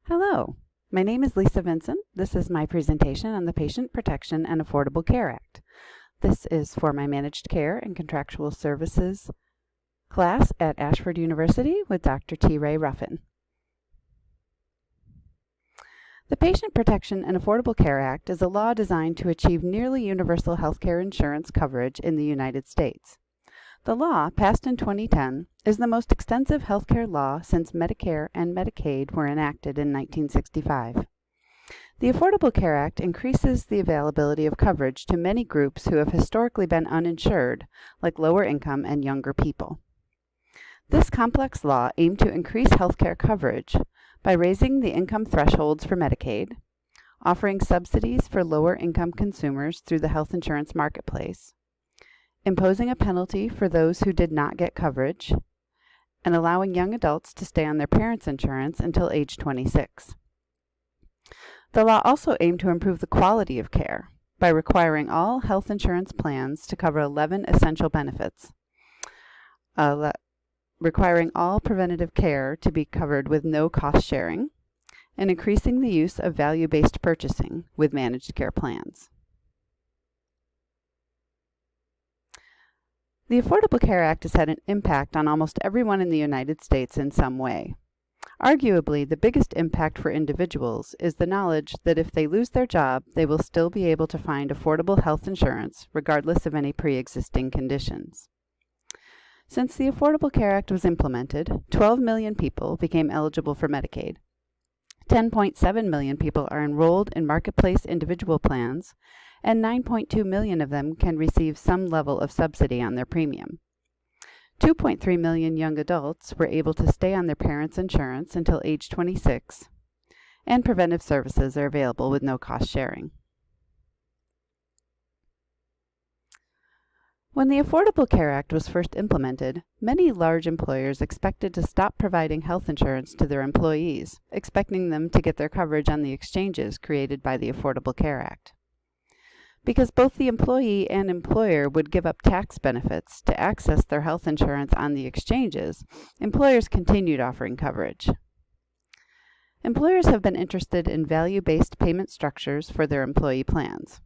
Hello, my name is Lisa Vincent. This is my presentation on the Patient Protection and Affordable Care Act. This is for my Managed Care and Contractual Services class at Ashford University with Dr. T. Ray Ruffin. The Patient Protection and Affordable Care Act is a law designed to achieve nearly universal health care insurance coverage in the United States. The law, passed in 2010, is the most extensive healthcare law since Medicare and Medicaid were enacted in 1965. The Affordable Care Act increases the availability of coverage to many groups who have historically been uninsured, like lower income and younger people. This complex law aimed to increase healthcare coverage by raising the income thresholds for Medicaid, offering subsidies for lower income consumers through the health insurance marketplace, imposing a penalty for those who did not get coverage, and allowing young adults to stay on their parents' insurance until age 26. The law also aimed to improve the quality of care by requiring all health insurance plans to cover 11 essential benefits, requiring all preventative care to be covered with no cost sharing, and increasing the use of value-based purchasing with managed care plans. The Affordable Care Act has had an impact on almost everyone in the United States in some way. Arguably, the biggest impact for individuals is the knowledge that if they lose their job, they will still be able to find affordable health insurance regardless of any pre-existing conditions. Since the Affordable Care Act was implemented, 12 million people became eligible for Medicaid. 10.7 million people are enrolled in Marketplace individual plans, and 9.2 million of them can receive some level of subsidy on their premium. 2.3 million young adults were able to stay on their parents' insurance until age 26, and preventive services are available with no cost sharing. When the Affordable Care Act was first implemented, many large employers expected to stop providing health insurance to their employees, expecting them to get their coverage on the exchanges created by the Affordable Care Act. Because both the employee and employer would give up tax benefits to access their health insurance on the exchanges, employers continued offering coverage. Employers have been interested in value-based payment structures for their employee plans.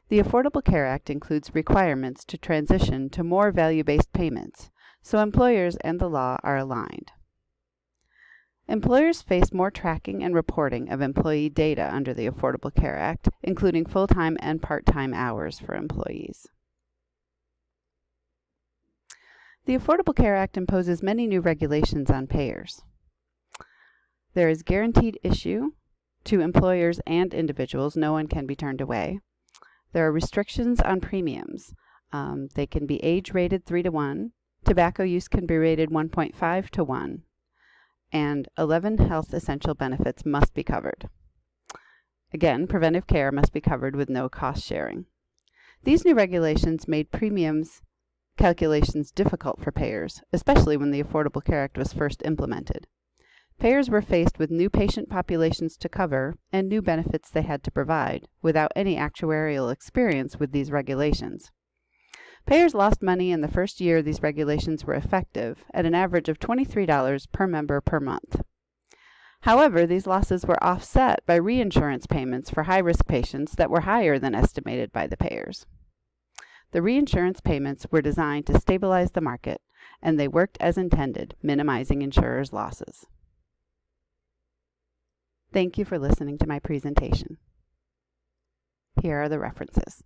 The Affordable Care Act includes requirements to transition to more value-based payments, so employers and the law are aligned. Employers face more tracking and reporting of employee data under the Affordable Care Act, including full-time and part-time hours for employees. The Affordable Care Act imposes many new regulations on payers. There is guaranteed issue to employers and individuals. No one can be turned away. There are restrictions on premiums. They can be age-rated 3-to-1. Tobacco use can be rated 1.5-to-1. And 11 health essential benefits must be covered. Again, preventive care must be covered with no cost sharing. These new regulations made premiums calculations difficult for payers, especially when the Affordable Care Act was first implemented. Payers were faced with new patient populations to cover and new benefits they had to provide, without any actuarial experience with these regulations. Payers lost money in the first year these regulations were effective, at an average of $23 per member per month. However, these losses were offset by reinsurance payments for high-risk patients that were higher than estimated by the payers. The reinsurance payments were designed to stabilize the market, and they worked as intended, minimizing insurers' losses. Thank you for listening to my presentation. Here are the references.